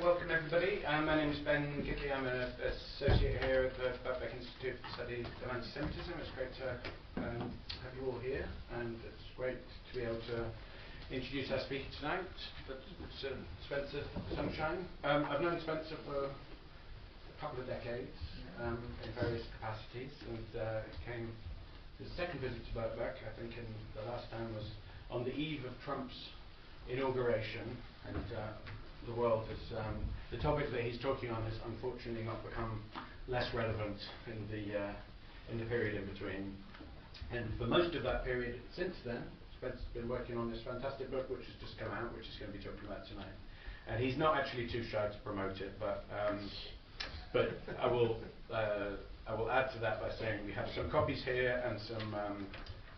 welcome everybody. My name is Ben Gidley. I'm an associate here at the Birkbeck Institute for the Study of Anti-Semitism. It's great to have you all here, and it's great to be able to introduce our speaker tonight. But Spencer Sunshine. I've known Spencer for a couple of decades in various capacities, and it came his second visit to Birkbeck, I think, and the last time was on the eve of Trump's inauguration, and the world has, the topic that he's talking on has unfortunately not become less relevant in the period in between. And for most of that period since then, Spencer's been working on this fantastic book which has just come out, which he's going to be talking about tonight. And he's not actually too shy to promote it, but I will add to that by saying we have some copies here and some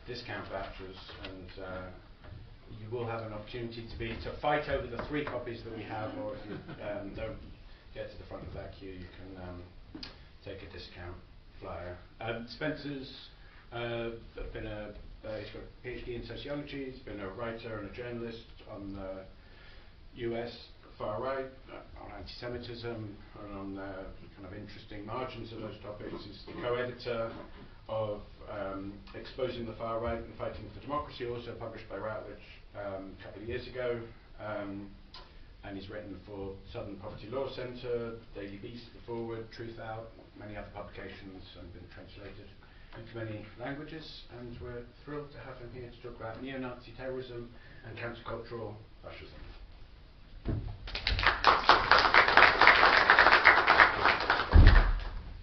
discount vouchers, and you will have an opportunity to fight over the 3 copies that we have, or if you don't get to the front of that queue, you can take a discount flyer. Spencer's he's got a PhD in sociology. He's been a writer and a journalist on the US far right, on anti-Semitism, and on kind of interesting margins of those topics. He's the co-editor of Exposing the Far Right and Fighting for Democracy, also published by Routledge a couple of years ago, and he's written for Southern Poverty Law Center, Daily Beast, The Forward, Truth Out, many other publications, and been translated into many languages, and we're thrilled to have him here to talk about neo-Nazi terrorism and countercultural fascism.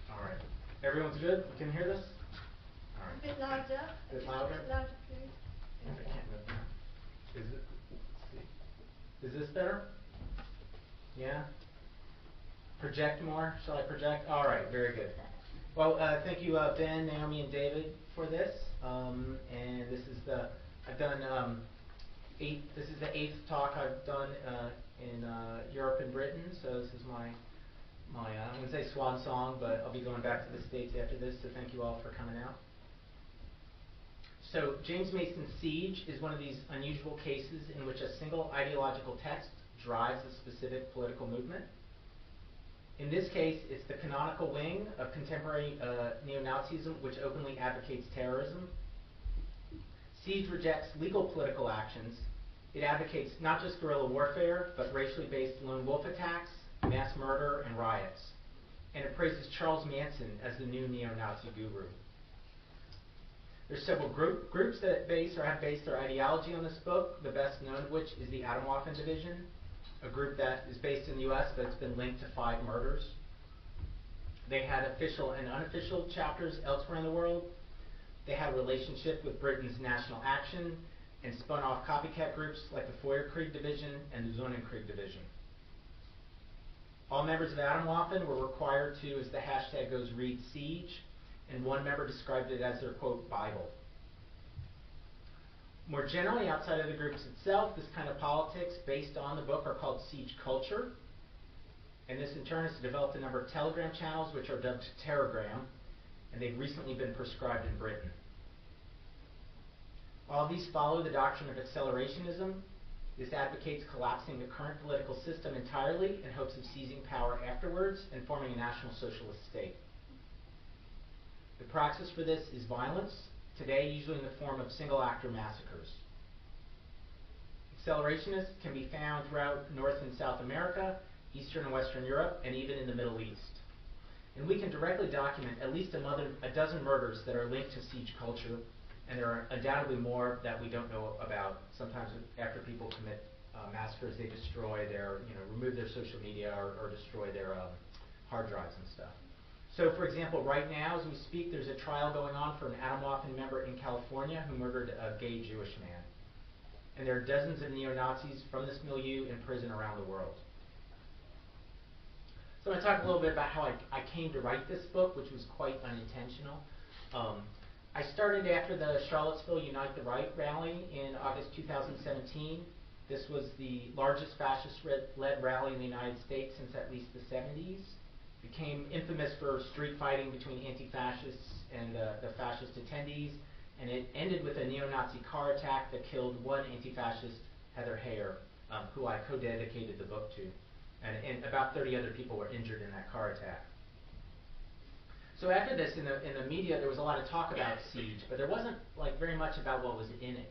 All right. Everyone's good? You can hear this? All right. A bit louder. A bit louder? A bit louder, please. I can't move now. Is this better? Yeah? Project more? Shall I project? All right, very good. Well, thank you, Ben, Naomi, and David for this. And this is I've done this is the 8th talk I've done in Europe and Britain. So this is my I wouldn't say swan song, but I'll be going back to the States after this. So thank you all for coming out. So James Mason's Siege is one of these unusual cases in which a single ideological text drives a specific political movement. In this case, it's the canonical wing of contemporary neo-Nazism, which openly advocates terrorism. Siege rejects legal political actions. It advocates not just guerrilla warfare, but racially based lone wolf attacks, mass murder, and riots. And it praises Charles Manson as the new neo-Nazi guru. There's several groups that have based their ideology on this book, the best known of which is the Atomwaffen Division, a group that is based in the US, but it's been linked to 5 murders. They had official and unofficial chapters elsewhere in the world. They had a relationship with Britain's National Action and spun off copycat groups like the Feuerkrieg Division and the Sonnenkrieg Division. All members of Atomwaffen were required to, as the hashtag goes, read Siege, and one member described it as their, quote, Bible. More generally, outside of the groups itself, this kind of politics based on the book are called siege culture. And this, in turn, has developed a number of Telegram channels, which are dubbed Terrogram, and they've recently been prescribed in Britain. All of these follow the doctrine of accelerationism. This advocates collapsing the current political system entirely in hopes of seizing power afterwards and forming a national socialist state. The praxis for this is violence, today usually in the form of single-actor massacres. Accelerationists can be found throughout North and South America, Eastern and Western Europe, and even in the Middle East. And we can directly document at least a dozen murders that are linked to siege culture, and there are undoubtedly more that we don't know about. Sometimes after people commit massacres, they destroy remove their social media or destroy their hard drives and stuff. So, for example, right now, as we speak, there's a trial going on for an Atomwaffen member in California who murdered a gay Jewish man. And there are dozens of neo-Nazis from this milieu in prison around the world. So I'm going to talk a little bit about how I came to write this book, which was quite unintentional. I started after the Charlottesville Unite the Right rally in August 2017. This was the largest fascist-led rally in the United States since at least the 70s. Became infamous for street fighting between anti-fascists and the fascist attendees, and it ended with a neo-Nazi car attack that killed one anti-fascist, Heather Heyer, who I co-dedicated the book to. And about 30 other people were injured in that car attack. So after this, in the media, there was a lot of talk about siege, but there wasn't like very much about what was in it.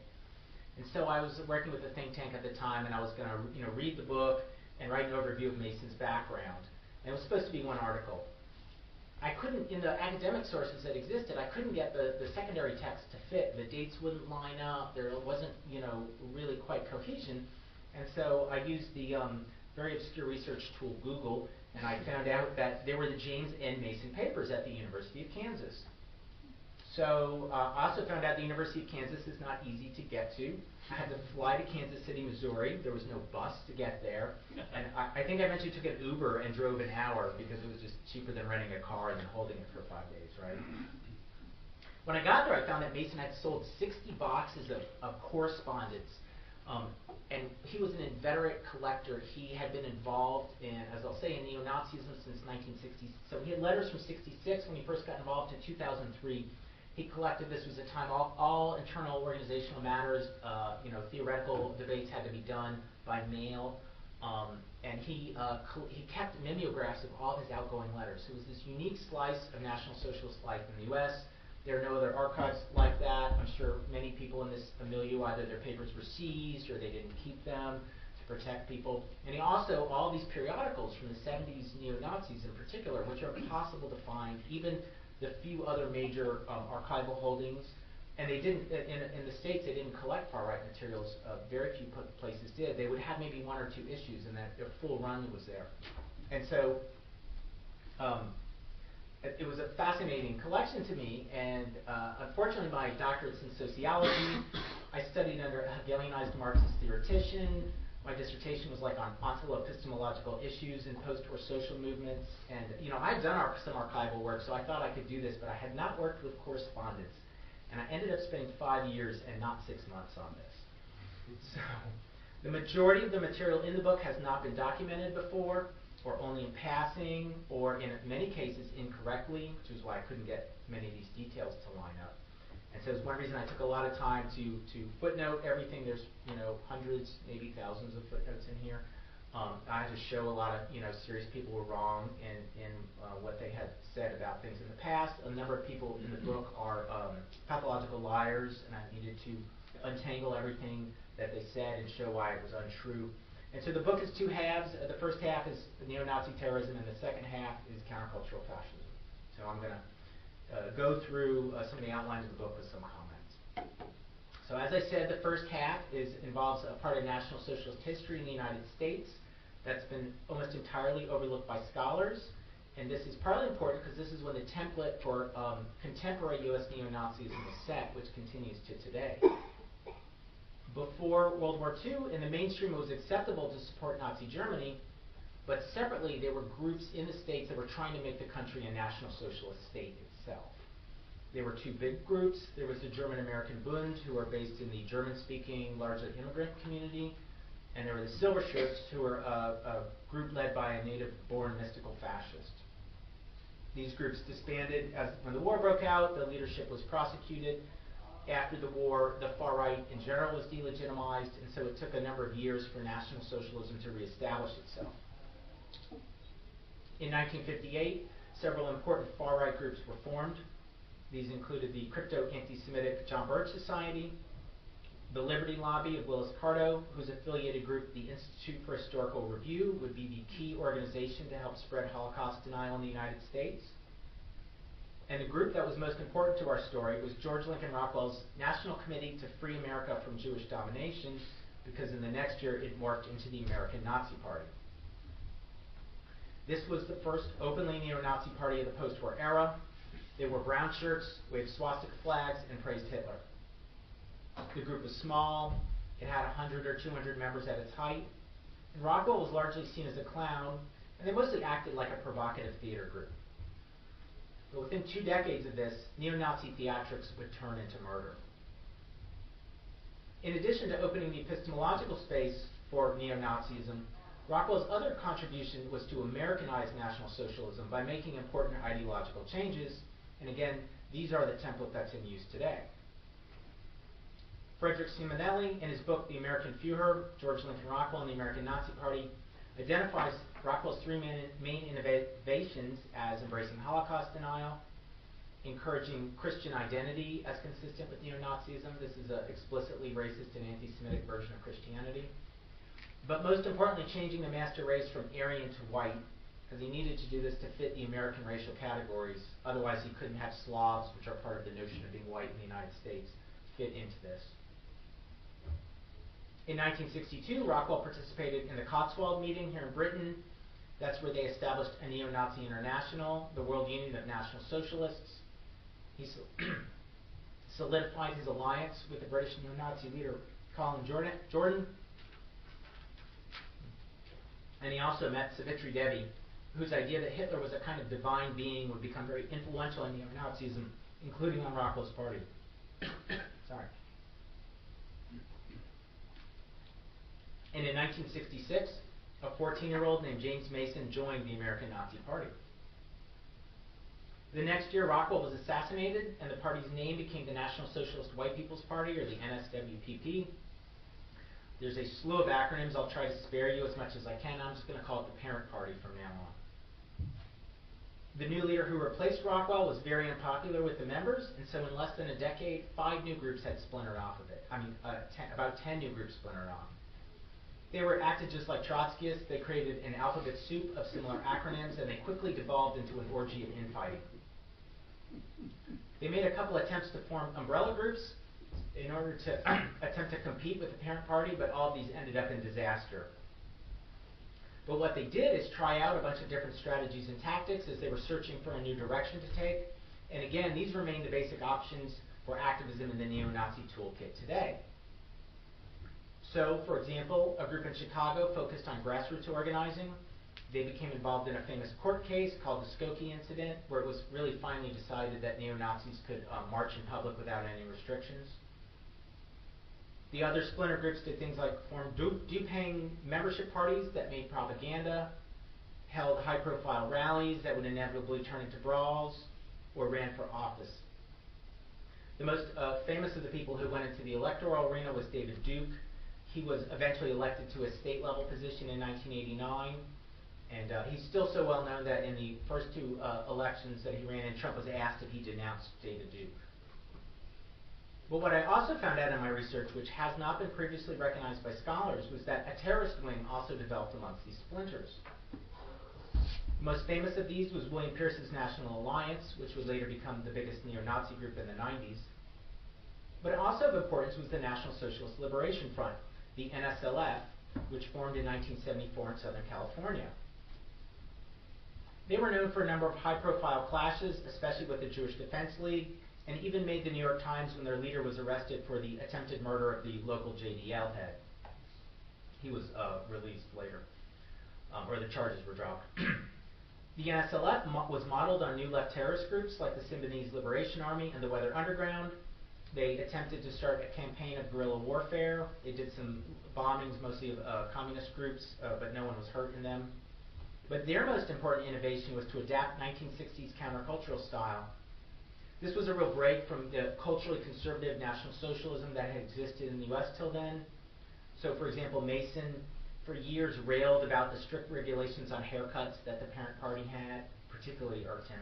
And so I was working with a think tank at the time, and I was going to read the book and write an overview of Mason's background. And it was supposed to be one article. I couldn't, in the academic sources that existed, I couldn't get the secondary text to fit. The dates wouldn't line up. There wasn't, really quite cohesion. And so I used the very obscure research tool Google, and I found out that there were the James N. Mason papers at the University of Kansas. So I also found out the University of Kansas is not easy to get to. I had to fly to Kansas City, Missouri. There was no bus to get there. And I think I eventually took an Uber and drove an hour because it was just cheaper than renting a car and then holding it for 5 days, right? When I got there, I found that Mason had sold 60 boxes of correspondence. And he was an inveterate collector. He had been involved in, as I'll say, in Neo-Nazism since 1960. So he had letters from 66 when he first got involved in 2003. He collected, this was a time all internal organizational matters, theoretical debates had to be done by mail. And he kept mimeographs of all his outgoing letters. So it was this unique slice of National Socialist life in the U.S. There are no other archives like that. I'm sure many people in this milieu, either their papers were seized or they didn't keep them to protect people. And he also, all these periodicals from the 70s neo-Nazis in particular, which are impossible to find, even the few other major archival holdings. And they didn't, in the States, they didn't collect far-right materials. Very few places did. They would have maybe one or two issues, and that their full run was there. And so it was a fascinating collection to me, and unfortunately my doctorate's in sociology. I studied under a Hegelianized Marxist theoretician. My dissertation was like on ontolo-epistemological issues in post-war social movements. And I'd done some archival work, so I thought I could do this, but I had not worked with correspondence. And I ended up spending 5 years and not 6 months on this. So the majority of the material in the book has not been documented before, or only in passing, or in many cases incorrectly, which is why I couldn't get many of these details to line up. And so it's one reason I took a lot of time to footnote everything. There's hundreds, maybe thousands of footnotes in here. I had to show a lot of serious people were wrong in what they had said about things in the past. A number of people in the book are pathological liars, and I needed to untangle everything that they said and show why it was untrue. And so the book is two halves. The first half is neo-Nazi terrorism, and the second half is countercultural fascism. So I'm going to go through some of the outlines of the book with some comments. So as I said, the first half involves a part of National Socialist history in the United States that's been almost entirely overlooked by scholars. And this is partly important because this is when the template for contemporary U.S. neo-Nazism was set, which continues to today. Before World War II, in the mainstream, it was acceptable to support Nazi Germany, but separately, there were groups in the States that were trying to make the country a National Socialist state itself. There were two big groups. There was the German-American Bund, who are based in the German-speaking, largely immigrant community, and there were the Silver Shirts, who were a group led by a native-born mystical fascist. These groups disbanded when the war broke out. The leadership was prosecuted. After the war, the far right in general was delegitimized, and so it took a number of years for National Socialism to reestablish itself. In 1958, several important far-right groups were formed. These included the crypto-anti-Semitic John Birch Society, the Liberty Lobby of Willis Carto, whose affiliated group, the Institute for Historical Review, would be the key organization to help spread Holocaust denial in the United States. And the group that was most important to our story was George Lincoln Rockwell's National Committee to Free America from Jewish Domination, because in the next year it morphed into the American Nazi Party. This was the first openly neo-Nazi party of the post-war era. They wore brown shirts, waved swastika flags, and praised Hitler. The group was small. It had 100 or 200 members at its height. And Rockwell was largely seen as a clown, and they mostly acted like a provocative theater group. But within 2 decades of this, neo-Nazi theatrics would turn into murder. In addition to opening the epistemological space for neo-Nazism, Rockwell's other contribution was to Americanize National Socialism by making important ideological changes, and again, these are the template that's in use today. Frederick Simonelli, in his book The American Führer, George Lincoln Rockwell and the American Nazi Party, identifies Rockwell's three main innovations as embracing Holocaust denial, encouraging Christian identity as consistent with Neo-Nazism. This is an explicitly racist and anti-Semitic version of Christianity. But most importantly, changing the master race from Aryan to white, because he needed to do this to fit the American racial categories. Otherwise, he couldn't have Slavs, which are part of the notion of being white in the United States, fit into this. In 1962, Rockwell participated in the Cotswold meeting here in Britain. That's where they established a neo-Nazi international, the World Union of National Socialists. He solidified his alliance with the British neo-Nazi leader Colin Jordan. And he also met Savitri Devi, whose idea that Hitler was a kind of divine being would become very influential in neo-Nazism, including on Rockwell's party. Sorry. And in 1966, a 14-year-old named James Mason joined the American Nazi Party. The next year, Rockwell was assassinated, and the party's name became the National Socialist White People's Party, or the NSWPP. There's a slew of acronyms. I'll try to spare you as much as I can. I'm just going to call it the parent party from now on. The new leader who replaced Rockwell was very unpopular with the members, and so in less than a decade, 5 new groups had splintered off of it. About 10 new groups splintered off. They acted just like Trotskyists. They created an alphabet soup of similar acronyms, and they quickly devolved into an orgy of infighting. They made a couple attempts to form umbrella groups in order to attempt to compete with the parent party, but all of these ended up in disaster. But what they did is try out a bunch of different strategies and tactics as they were searching for a new direction to take. And again, these remain the basic options for activism in the neo-Nazi toolkit today. So, for example, a group in Chicago focused on grassroots organizing. They became involved in a famous court case called the Skokie Incident, where it was really finally decided that neo-Nazis could march in public without any restrictions. The other splinter groups did things like form due-paying membership parties that made propaganda, held high-profile rallies that would inevitably turn into brawls, or ran for office. The most famous of the people who went into the electoral arena was David Duke. He was eventually elected to a state-level position in 1989. And he's still so well known that in the first 2 elections that he ran in, Trump was asked if he denounced David Duke. But what I also found out in my research, which has not been previously recognized by scholars, was that a terrorist wing also developed amongst these splinters. The most famous of these was William Pierce's National Alliance, which would later become the biggest neo-Nazi group in the 90s. But also of importance was the National Socialist Liberation Front, the NSLF, which formed in 1974 in Southern California. They were known for a number of high-profile clashes, especially with the Jewish Defense League, and even made the New York Times when their leader was arrested for the attempted murder of the local JDL head. He was released later, or the charges were dropped. The NSLF was modeled on New Left terrorist groups like the Symbionese Liberation Army and the Weather Underground. They attempted to start a campaign of guerrilla warfare. They did some bombings, mostly of communist groups, but no one was hurt in them. But their most important innovation was to adapt 1960s countercultural style. This was a real break from the culturally conservative National Socialism that had existed in the U.S. till then. So, for example, Mason, for years, railed about the strict regulations on haircuts that the parent party had, particularly irked him.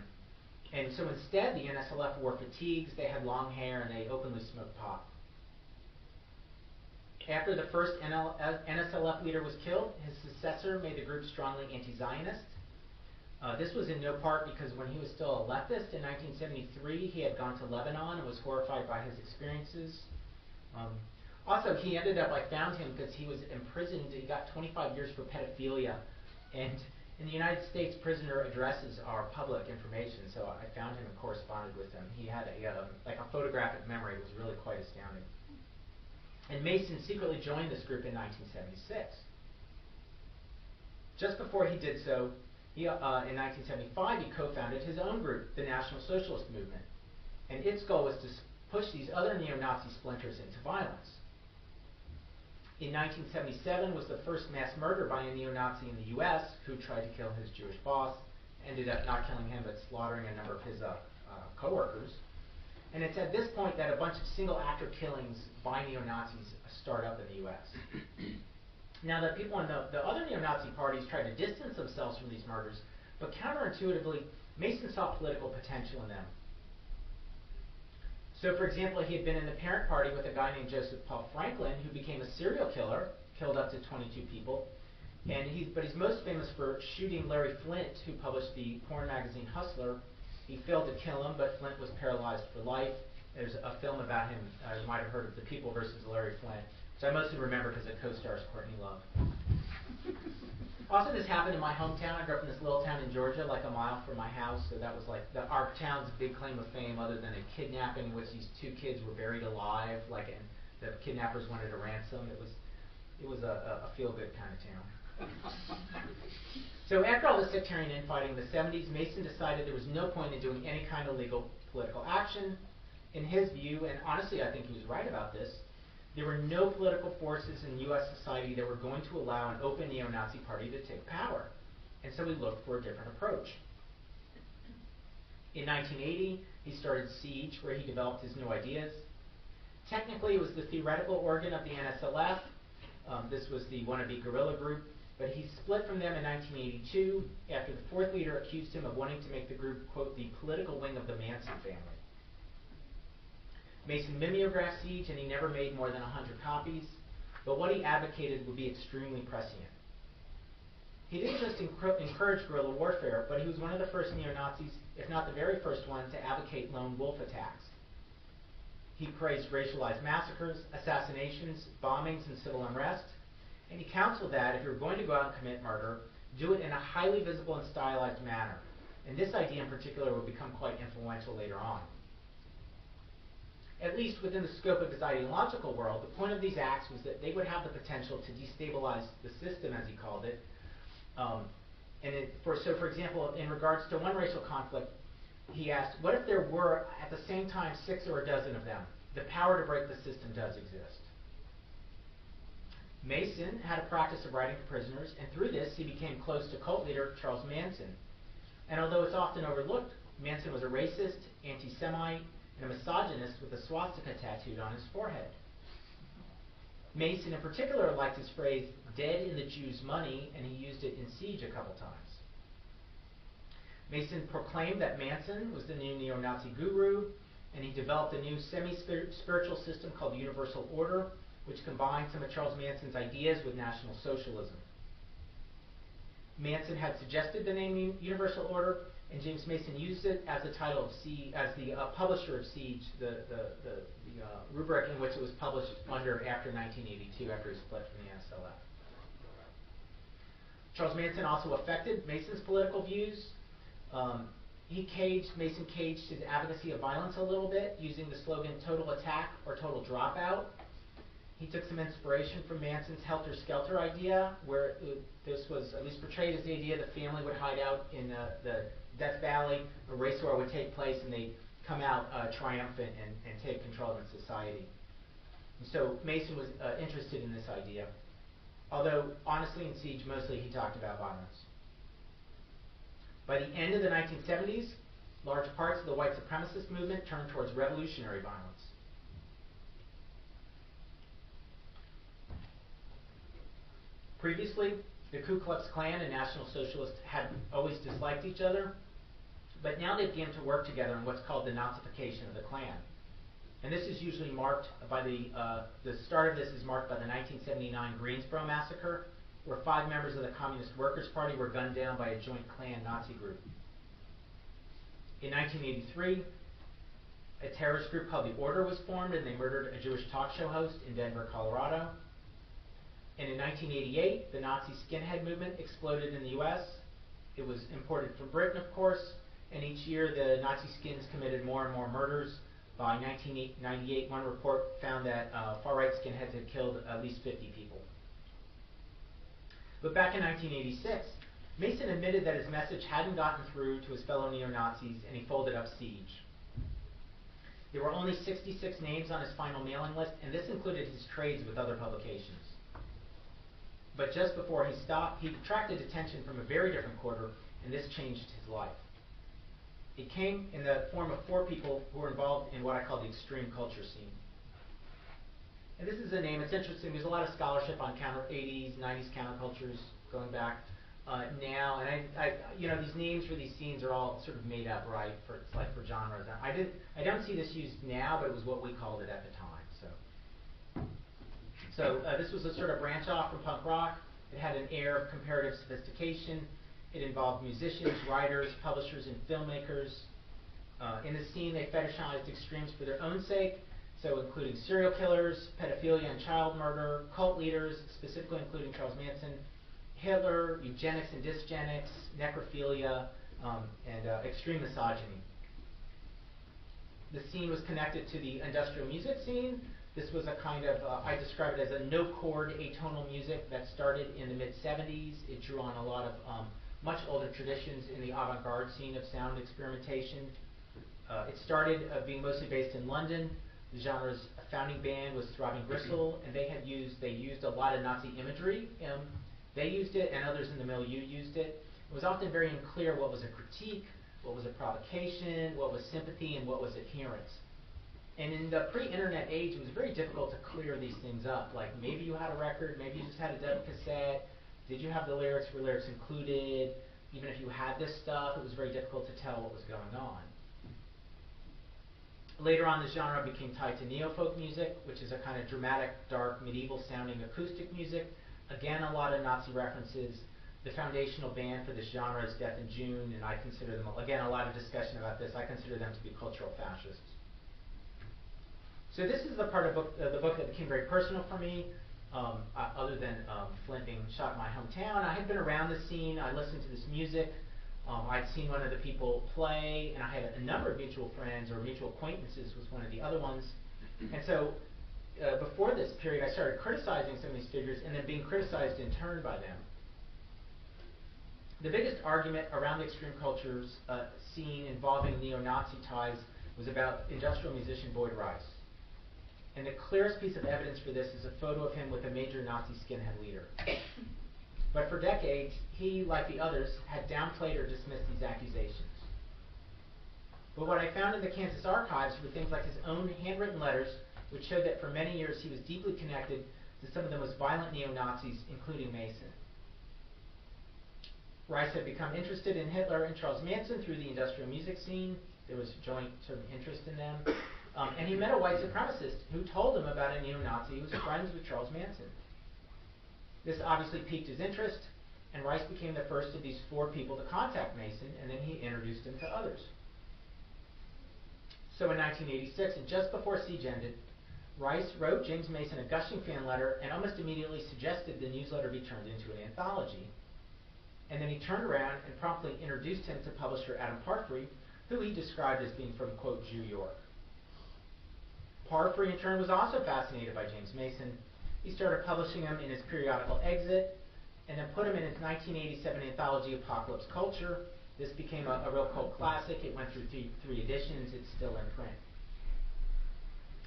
And so instead, the NSLF wore fatigues, they had long hair, and they openly smoked pot. After the first NSLF leader was killed, his successor made the group strongly anti-Zionist. This was in no part because when he was still a leftist in 1973, he had gone to Lebanon and was horrified by his experiences. Also, he ended up, I found him because he was imprisoned. He got 25 years for pedophilia. And in the United States, prisoner addresses are public information, so I found him and corresponded with him. He had a photographic memory. It was really quite astounding. And Mason secretly joined this group in 1976. Just before he did so, in 1975, he co-founded his own group, the National Socialist Movement. And its goal was to push these other neo-Nazi splinters into violence. In 1977 was the first mass murder by a neo-Nazi in the U.S. who tried to kill his Jewish boss, ended up not killing him but slaughtering a number of his co-workers. And it's at this point that a bunch of single-actor killings by neo-Nazis start up in the U.S. Now, the people in the other neo-Nazi parties tried to distance themselves from these murders, but counterintuitively, Mason saw political potential in them. So, for example, he had been in the parent party with a guy named Joseph Paul Franklin, who became a serial killer, killed up to 22 people. But he's most famous for shooting Larry Flynt, who published the porn magazine Hustler. He failed to kill him, but Flynt was paralyzed for life. There's a film about him, you might have heard of, The People versus Larry Flynt, which I mostly remember because it co-stars Courtney Love. Also, this happened in my hometown. I grew up in this little town in Georgia, like a mile from my house, so that was like our town's big claim of fame, other than a kidnapping in which these two kids were buried alive, and the kidnappers wanted a ransom. It was a feel-good kind of town. So after all the sectarian infighting in the 70s, Mason decided there was no point in doing any kind of legal political action. In his view, and honestly I think he was right about this, there were no political forces in U.S. society that were going to allow an open neo-Nazi party to take power. And so he looked for a different approach. In 1980, he started Siege, where he developed his new ideas. Technically, it was the theoretical organ of the NSLF. This was the wannabe guerrilla group. But he split from them in 1982 after the fourth leader accused him of wanting to make the group, quote, the political wing of the Manson family. Mason mimeographed Siege, and he never made more than 100 copies, but what he advocated would be extremely prescient. He didn't just encourage guerrilla warfare, but he was one of the first neo-Nazis, if not the very first one, to advocate lone wolf attacks. He praised racialized massacres, assassinations, bombings, and civil unrest, and he counseled that if you're going to go out and commit murder, do it in a highly visible and stylized manner. And this idea in particular would become quite influential later on. At least within the scope of his ideological world, the point of these acts was that they would have the potential to destabilize the system, as he called it. So, for example, in regards to one racial conflict, he asked, what if there were, at the same time, 6 or a dozen of them? The power to break the system does exist. Mason had a practice of writing to prisoners, and through this, he became close to cult leader Charles Manson. And although it's often overlooked, Manson was a racist, anti-Semite, and a misogynist with a swastika tattooed on his forehead. Mason in particular liked his phrase, dead in the Jews' money, and he used it in Siege a couple times. Mason proclaimed that Manson was the new neo-Nazi guru, and he developed a new semi-spiritual system called Universal Order, which combined some of Charles Manson's ideas with National Socialism. Manson had suggested the name Universal Order, and James Mason used it as the title of Siege, as the publisher of Siege, the rubric in which it was published under after 1982, after he split from the NSLF. Charles Manson also affected Mason's political views. Mason caged his advocacy of violence a little bit, using the slogan "total attack" or "total dropout." He took some inspiration from Manson's helter-skelter idea, where this was at least portrayed as the idea the family would hide out in the Death Valley, a race war would take place, and they'd come out triumphant and take control of society. And so Mason was interested in this idea, although honestly in Siege mostly he talked about violence. By the end of the 1970s, large parts of the white supremacist movement turned towards revolutionary violence. Previously, the Ku Klux Klan and National Socialists had always disliked each other, but now they began to work together in what's called the Nazification of the Klan. And this is usually marked by the start of this is marked by the 1979 Greensboro massacre, where 5 members of the Communist Workers' Party were gunned down by a joint Klan Nazi group. In 1983, a terrorist group called the Order was formed, and they murdered a Jewish talk show host in Denver, Colorado. And in 1988, the Nazi skinhead movement exploded in the U.S. It was imported from Britain, of course, and each year the Nazi skins committed more and more murders. By 1998, one report found that far-right skinheads had killed at least 50 people. But back in 1986, Mason admitted that his message hadn't gotten through to his fellow neo-Nazis, and he folded up Siege. There were only 66 names on his final mailing list, and this included his trades with other publications. But just before he stopped, he attracted attention from a very different quarter, and this changed his life. It came in the form of 4 people who were involved in what I call the extreme culture scene. And this is a name, it's interesting, there's a lot of scholarship on 80s, 90s countercultures going back now, and these names for these scenes are all sort of made up, right, for genres. I don't see this used now, but it was what we called it at the time, So this was a sort of branch off from punk rock. It had an air of comparative sophistication. It involved musicians, writers, publishers, and filmmakers. In the scene, they fetishized extremes for their own sake, so including serial killers, pedophilia and child murder, cult leaders, specifically including Charles Manson, Hitler, eugenics and dysgenics, necrophilia, and extreme misogyny. The scene was connected to the industrial music scene. This was a kind of, I describe it as a no-chord atonal music that started in the mid-70s. It drew on a lot of much older traditions in the avant-garde scene of sound experimentation. It started being mostly based in London. The genre's founding band was Throbbing Gristle, and they used a lot of Nazi imagery. They used it, and others in the milieu used it. It was often very unclear what was a critique, what was a provocation, what was sympathy, and what was adherence. And in the pre-internet age, it was very difficult to clear these things up. Like, maybe you had a record, maybe you just had a demo cassette. Did you have the lyrics? Were lyrics included? Even if you had this stuff, it was very difficult to tell what was going on. Later on, the genre became tied to neo-folk music, which is a kind of dramatic, dark, medieval-sounding acoustic music. Again, a lot of Nazi references. The foundational band for this genre is Death in June, and I consider them, again, a lot of discussion about this. I consider them to be cultural fascists. So this is the part of the book that became very personal for me, other than Flint being shot in my hometown. I had been around the scene. I listened to this music. I'd seen one of the people play, and I had a number of mutual friends, or mutual acquaintances was one of the other ones. And so before this period, I started criticizing some of these figures and then being criticized in turn by them. The biggest argument around the extreme cultures scene involving neo-Nazi ties was about industrial musician Boyd Rice. And the clearest piece of evidence for this is a photo of him with a major Nazi skinhead leader. But for decades, he, like the others, had downplayed or dismissed these accusations. But what I found in the Kansas archives were things like his own handwritten letters, which showed that for many years he was deeply connected to some of the most violent neo-Nazis, including Mason. Rice had become interested in Hitler and Charles Manson through the industrial music scene. There was joint sort of interest in them. And he met a white supremacist who told him about a neo-Nazi who was friends with Charles Manson. This obviously piqued his interest, and Rice became the first of these 4 people to contact Mason, and then he introduced him to others. So in 1986, and just before Siege ended, Rice wrote James Mason a gushing fan letter and almost immediately suggested the newsletter be turned into an anthology. And then he turned around and promptly introduced him to publisher Adam Parfrey, who he described as being from, quote, Jew York. Parfrey, in turn, was also fascinated by James Mason. He started publishing him in his periodical Exit, and then put him in his 1987 anthology, Apocalypse Culture. This became a real cult classic. It went through 3 editions. It's still in print.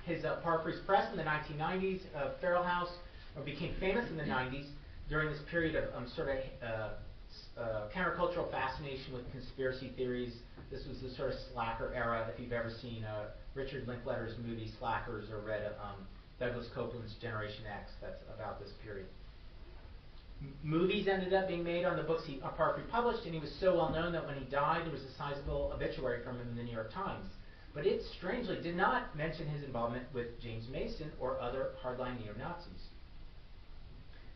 His Parfrey's Press in the 1990s, Feral House, became famous in the 90s during this period of countercultural fascination with conspiracy theories. This was the sort of slacker era. If you've ever seen Richard Linklater's movie Slackers, or read Douglas Copeland's Generation X, that's about this period. Movies ended up being made on the books Parfrey published, and he was so well known that when he died, there was a sizable obituary from him in the New York Times. But it strangely did not mention his involvement with James Mason or other hardline neo-Nazis.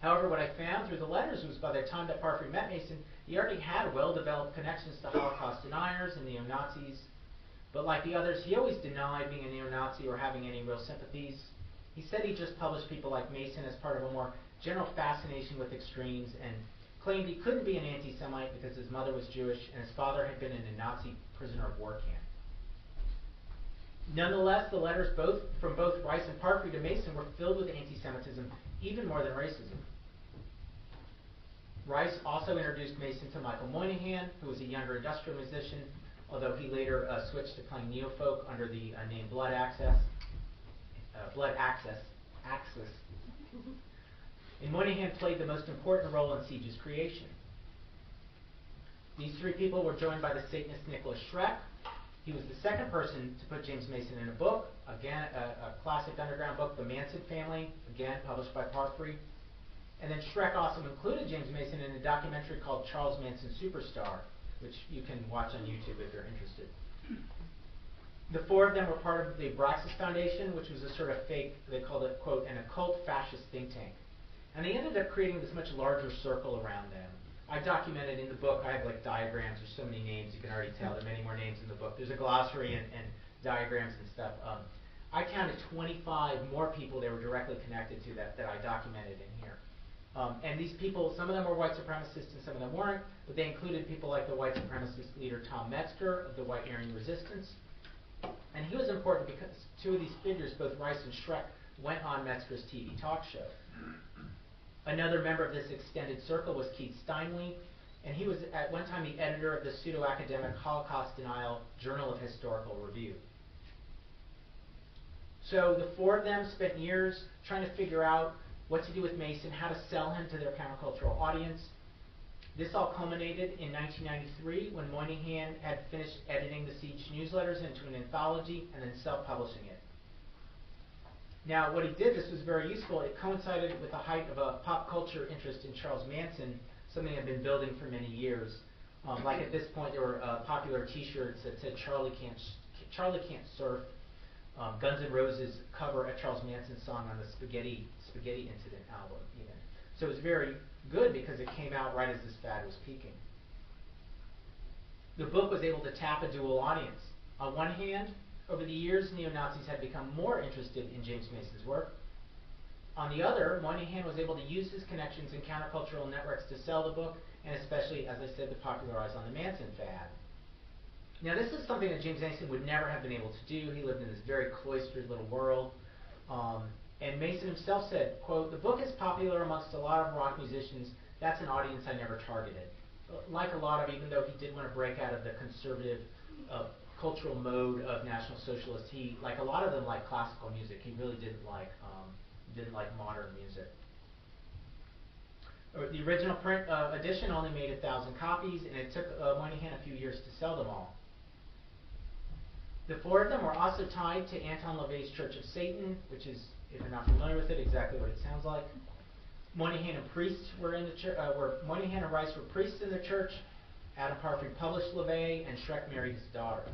However, what I found through the letters was by the time that Parfrey met Mason, he already had well-developed connections to Holocaust deniers and neo-Nazis. But like the others, he always denied being a neo-Nazi or having any real sympathies. He said he just published people like Mason as part of a more general fascination with extremes, and claimed he couldn't be an anti-Semite because his mother was Jewish and his father had been in a Nazi prisoner of war camp. Nonetheless, the letters from both Rice and Parfrey to Mason were filled with anti-Semitism, even more than racism. Rice also introduced Mason to Michael Moynihan, who was a younger industrial musician, although he later switched to playing neo-folk under the name Blood Axis. And Moynihan played the most important role in Siege's creation. These 3 people were joined by the Satanist Nikolas Schreck. He was the second person to put James Mason in a book, again, a classic underground book, The Manson Family, again, published by Parfrey. And then Schreck also included James Mason in a documentary called Charles Manson Superstar, which you can watch on YouTube if you're interested. The four of them were part of the Abraxas Foundation, which was a sort of fake, they called it, quote, an occult fascist think tank. And they ended up creating this much larger circle around them. I documented in the book, I have like diagrams, there's so many names, you can already tell there are many more names in the book. There's a glossary and diagrams and stuff. I counted 25 more people that were directly connected to that I documented in here. And these people, some of them were white supremacists and some of them weren't, but they included people like the white supremacist leader Tom Metzger of the White Aryan Resistance. And he was important because two of these figures, both Rice and Schreck, went on Metzger's TV talk show. Another member of this extended circle was Keith Steinle, and he was at one time the editor of the pseudo-academic Holocaust Denial Journal of Historical Review. So the four of them spent years trying to figure out what to do with Mason, how to sell him to their countercultural audience. This all culminated in 1993 when Moynihan had finished editing the Siege newsletters into an anthology and then self-publishing it. Now, what he did, this was very useful. It coincided with the height of a pop culture interest in Charles Manson, something I've been building for many years. Like at this point, there were popular T-shirts that said Charlie can't surf. Guns N' Roses cover a Charles Manson song on the Spaghetti Incident album, even. So it was very good because it came out right as this fad was peaking. The book was able to tap a dual audience. On one hand, over the years, neo-Nazis had become more interested in James Mason's work. On the other, Moynihan was able to use his connections in countercultural networks to sell the book, and especially, as I said, to popularize on the Manson fad. Now, this is something that James Mason would never have been able to do. He lived in this very cloistered little world. And Mason himself said, quote, "The book is popular amongst a lot of rock musicians. That's an audience I never targeted." Like a lot of, even though he did want to break out of the conservative cultural mode of National Socialists, he, like a lot of them, liked classical music. He really didn't like modern music. The original print edition only made 1,000 copies, and it took Moynihan a few years to sell them all. The four of them were also tied to Anton LaVey's Church of Satan, which is, if you're not familiar with it, exactly what it sounds like. Moynihan and priests were in the church. Moynihan and Rice were priests in the church. Adam Parfrey published LaVey, and Schreck married his daughter.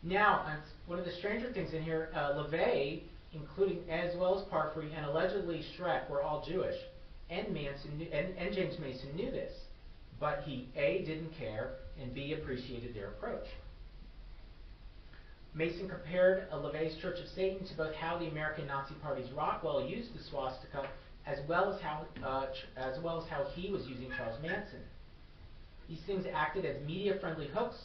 Now, one of the stranger things in here, LaVey, including as well as Parfrey and allegedly Schreck, were all Jewish, and James Mason knew this, but he A, didn't care, and B, appreciated their approach. Mason compared LaVey's Church of Satan to both how the American Nazi Party's Rockwell used the swastika, as well as how he was using Charles Manson. These things acted as media-friendly hooks.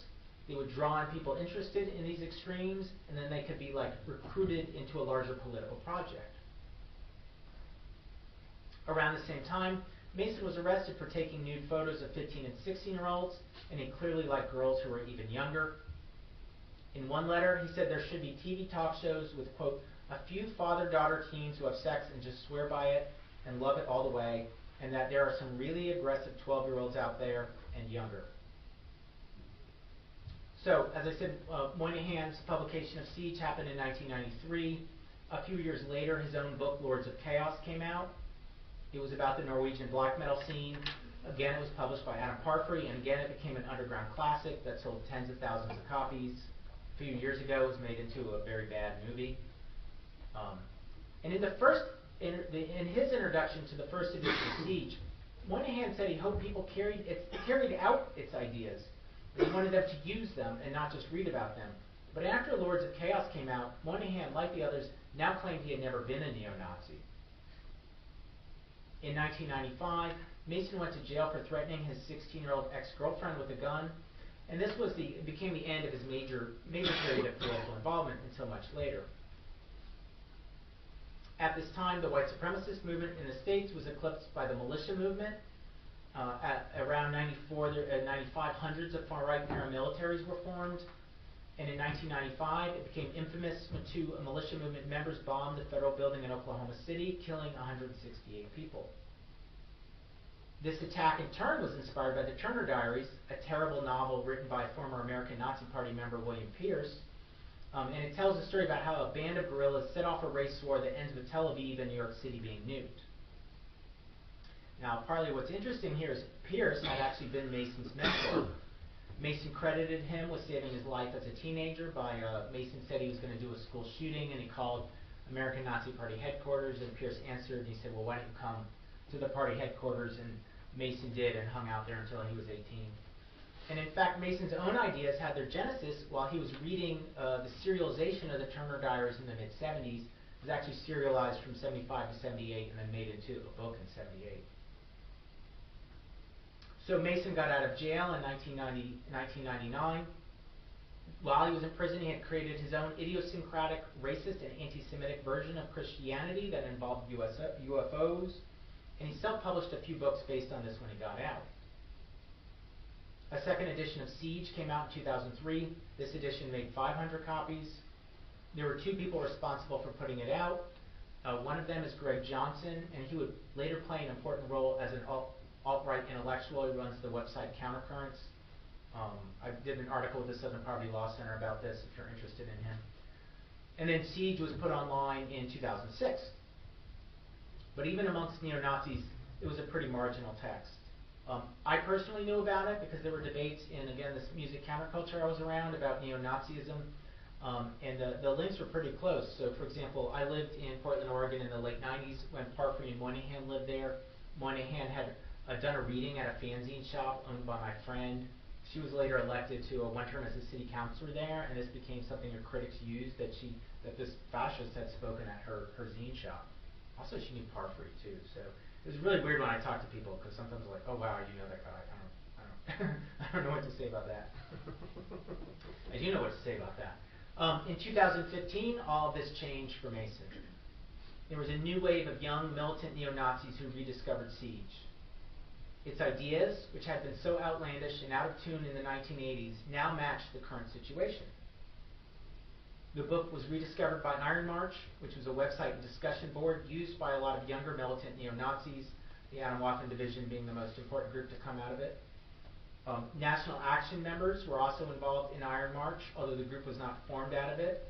They would draw on people interested in these extremes, and then they could be like recruited into a larger political project. Around the same time, Mason was arrested for taking nude photos of 15 and 16-year-olds, and he clearly liked girls who were even younger. In one letter, he said there should be TV talk shows with, quote, "a few father-daughter teens who have sex and just swear by it and love it all the way, and that there are some really aggressive 12-year-olds out there and younger." So, as I said, Moynihan's publication of Siege happened in 1993. A few years later, his own book, Lords of Chaos, came out. It was about the Norwegian black metal scene. Again, it was published by Adam Parfrey, and again, it became an underground classic that sold tens of thousands of copies. A few years ago, it was made into a very bad movie. And in his introduction to the first edition of Siege, Moynihan said he hoped people carried out its ideas. He wanted them to use them and not just read about them. But after Lords of Chaos came out, Moynihan, like the others, now claimed he had never been a neo-Nazi. In 1995, Mason went to jail for threatening his 16-year-old ex-girlfriend with a gun, and this became the end of his major period of political involvement until much later. At this time, the white supremacist movement in the States was eclipsed by the militia movement. At around 95, hundreds of far-right paramilitaries were formed. And in 1995, it became infamous when two militia movement members bombed the federal building in Oklahoma City, killing 168 people. This attack in turn was inspired by the Turner Diaries, a terrible novel written by former American Nazi Party member William Pierce. And it tells a story about how a band of guerrillas set off a race war that ends with Tel Aviv and New York City being nuked. Now, partly what's interesting here is Pierce had actually been Mason's mentor. Mason credited him with saving his life as a teenager by, Mason said he was going to do a school shooting, and he called American Nazi Party headquarters, and Pierce answered, and he said, well, why don't you come to the party headquarters? And Mason did, and hung out there until he was 18. And in fact, Mason's own ideas had their genesis while he was reading the serialization of the Turner Diaries in the mid-70s. It was actually serialized from 75 to 78 and then made into a book in 78. So Mason got out of jail in 1999. While he was in prison, he had created his own idiosyncratic, racist, and anti-Semitic version of Christianity that involved UFOs. And he self-published a few books based on this when he got out. A second edition of Siege came out in 2003. This edition made 500 copies. There were two people responsible for putting it out. One of them is Greg Johnson, and he would later play an important role as an alt-right intellectual. He runs the website Countercurrents. I did an article with the Southern Poverty Law Center about this if you're interested in him. And then Siege was put online in 2006. But even amongst neo-Nazis, it was a pretty marginal text. I personally knew about it because there were debates in, again, this music counterculture I was around about neo-Nazism, and the links were pretty close. So, for example, I lived in Portland, Oregon in the late 90s when Parfrey and Moynihan lived there. Moynihan had done a reading at a fanzine shop owned by my friend. She was later elected to a one term as a city councilor there, and this became something her critics used, that this fascist had spoken at her zine shop. Also, she knew Parfrey too, so it was really weird when I talked to people because sometimes they're like, "Oh wow, you know that guy." I don't know what to say about that. I do know what to say about that. In 2015, all of this changed for Mason. There was a new wave of young militant neo-Nazis who rediscovered Siege. Its ideas, which had been so outlandish and out of tune in the 1980s, now matched the current situation. The book was rediscovered by Iron March, which was a website and discussion board used by a lot of younger militant neo-Nazis, the Atomwaffen Division being the most important group to come out of it. National Action members were also involved in Iron March, although the group was not formed out of it.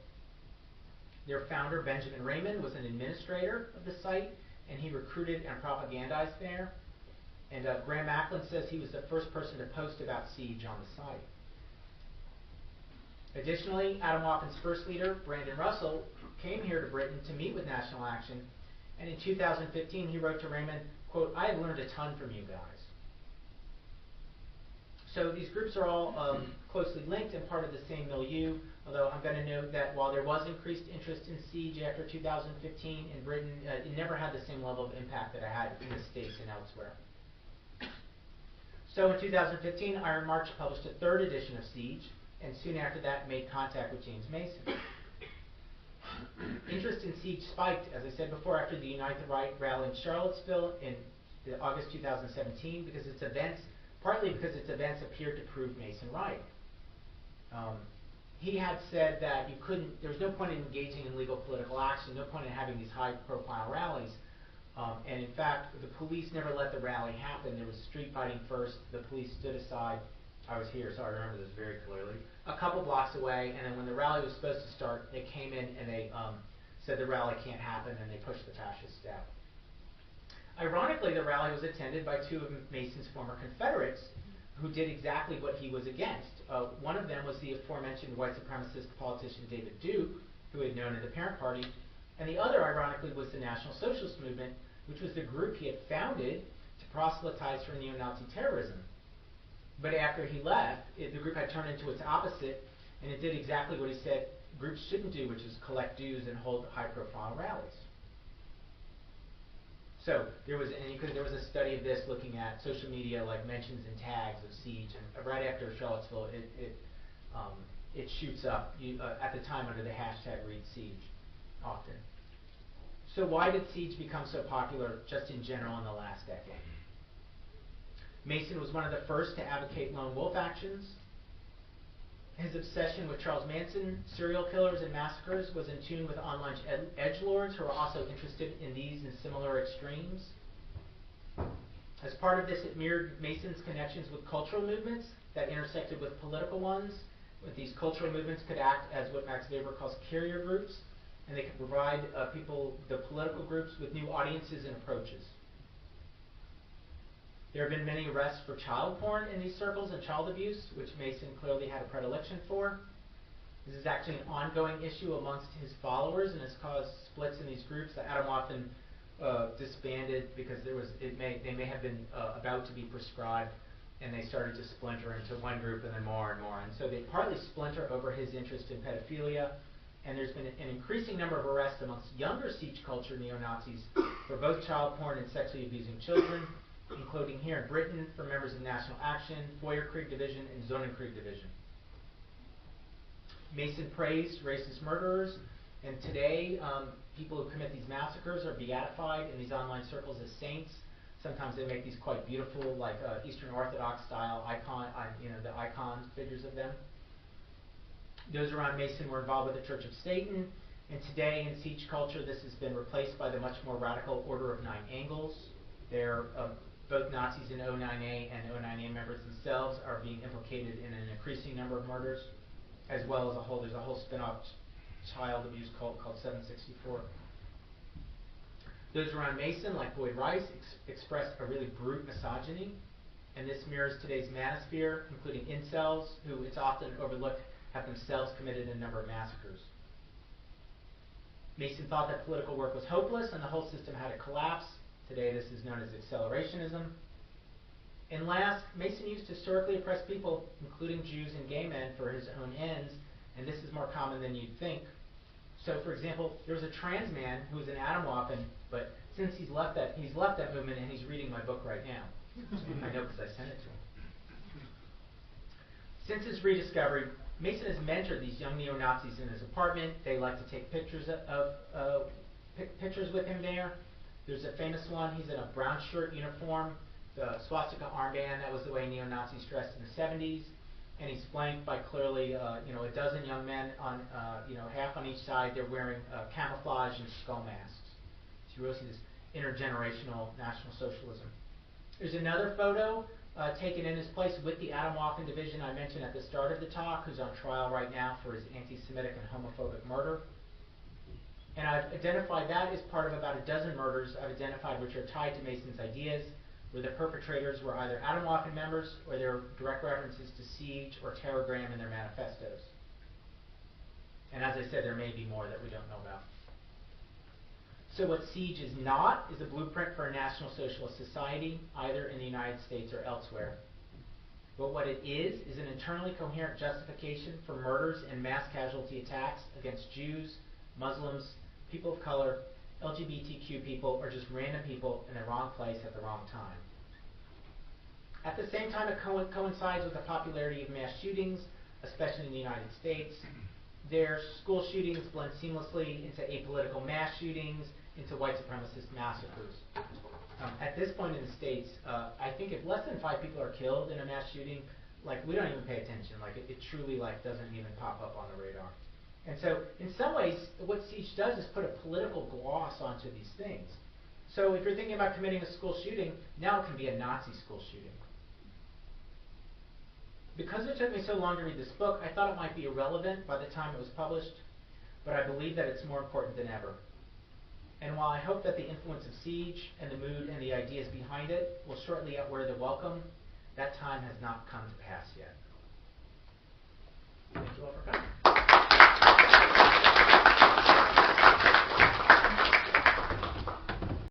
Their founder, Benjamin Raymond, was an administrator of the site, and he recruited and propagandized there. And Graham Macklin says he was the first person to post about Siege on the site. Additionally, Atomwaffen's first leader, Brandon Russell, came here to Britain to meet with National Action, and in 2015 he wrote to Raymond, quote, "I have learned a ton from you guys." So these groups are all closely linked and part of the same milieu, although I'm going to note that while there was increased interest in Siege after 2015 in Britain, it never had the same level of impact that it had in the States and elsewhere. So in 2015, Iron March published a third edition of Siege, and soon after that made contact with James Mason. Interest in Siege spiked, as I said before, after the Unite the Right rally in Charlottesville in August 2017, partly because its events appeared to prove Mason right. He had said that there was no point in engaging in legal political action, no point in having these high-profile rallies. And in fact, the police never let the rally happen. There was street fighting first. The police stood aside. I was here, so I remember this very clearly. A couple blocks away, and then when the rally was supposed to start, they came in and they said the rally can't happen, and they pushed the fascists out. Ironically, the rally was attended by two of Mason's former Confederates who did exactly what he was against. One of them was the aforementioned white supremacist politician David Duke, who he had known in the parent party, and the other, ironically, was the National Socialist Movement, which was the group he had founded to proselytize for neo-Nazi terrorism. But after he left, the group had turned into its opposite, and it did exactly what he said groups shouldn't do, which is collect dues and hold high-profile rallies. So there was a study of this looking at social media, like mentions and tags of Siege, and right after Charlottesville, it shoots up at the time under the hashtag #ReadSiege often. So why did Siege become so popular just in general in the last decade? Mason was one of the first to advocate lone wolf actions. His obsession with Charles Manson, serial killers, and massacres was in tune with online edgelords who were also interested in these and similar extremes. As part of this, it mirrored Mason's connections with cultural movements that intersected with political ones. With these cultural movements could act as what Max Weber calls carrier groups, and they could provide the political groups, with new audiences and approaches. There have been many arrests for child porn in these circles and child abuse, which Mason clearly had a predilection for. This is actually an ongoing issue amongst his followers and has caused splits in these groups. The Atomwaffen disbanded because they may have been about to be proscribed, and they started to splinter into one group and then more and more. And so they partly splinter over his interest in pedophilia, and there's been an increasing number of arrests amongst younger siege culture neo-Nazis for both child porn and sexually abusing children, including here in Britain for members of National Action, Feuerkrieg Division, and Sonnenkrieg Division. Mason praised racist murderers, and today people who commit these massacres are beatified in these online circles as saints. Sometimes they make these quite beautiful, like Eastern Orthodox style the icon figures of them. Those around Mason were involved with the Church of Satan, and today in siege culture this has been replaced by the much more radical Order of Nine Angles. They're both Nazis and O9A and O9A members themselves are being implicated in an increasing number of murders, as well as there's a whole spin-off child abuse cult called 764. Those around Mason, like Boyd Rice, expressed a really brute misogyny, and this mirrors today's manosphere, including incels, who it's often overlooked have themselves committed a number of massacres. Mason thought that political work was hopeless and the whole system had to collapse. Today this is known as accelerationism. And last, Mason used historically oppressed people, including Jews and gay men, for his own ends, and this is more common than you'd think. So, for example, there was a trans man who was an Atomwaffen, but since he's left that movement, and he's reading my book right now. I know because I sent it to him. Since his rediscovery, Mason has mentored these young neo-Nazis in his apartment. They like to take pictures pictures with him there. There's a famous one. He's in a brown shirt uniform, the swastika armband. That was the way neo-Nazis dressed in the 70s. And he's flanked by clearly, a dozen young men on, half on each side. They're wearing camouflage and skull masks. So you really see this intergenerational National Socialism. There's another photo taken in his place with the Atomwaffen division I mentioned at the start of the talk, who's on trial right now for his anti-Semitic and homophobic murder. And I've identified that as part of about a dozen murders I've identified which are tied to Mason's ideas, where the perpetrators were either Atomwaffen members or there were direct references to siege or terrorgram in their manifestos. And as I said, there may be more that we don't know about. So what siege is not is a blueprint for a National Socialist society, either in the United States or elsewhere. But what it is an internally coherent justification for murders and mass casualty attacks against Jews, Muslims, people of color, LGBTQ people, or just random people in the wrong place at the wrong time. At the same time, it coincides with the popularity of mass shootings, especially in the United States. Their school shootings blend seamlessly into apolitical mass shootings, into white supremacist massacres. At this point in the States, I think if less than 5 people are killed in a mass shooting, we don't even pay attention. It truly doesn't even pop up on the radar. And so, in some ways, what siege does is put a political gloss onto these things. So if you're thinking about committing a school shooting, now it can be a Nazi school shooting. Because it took me so long to read this book, I thought it might be irrelevant by the time it was published, but I believe that it's more important than ever. And while I hope that the influence of siege and the mood and the ideas behind it will shortly outweigh the welcome, that time has not come to pass yet. Thank you all for coming.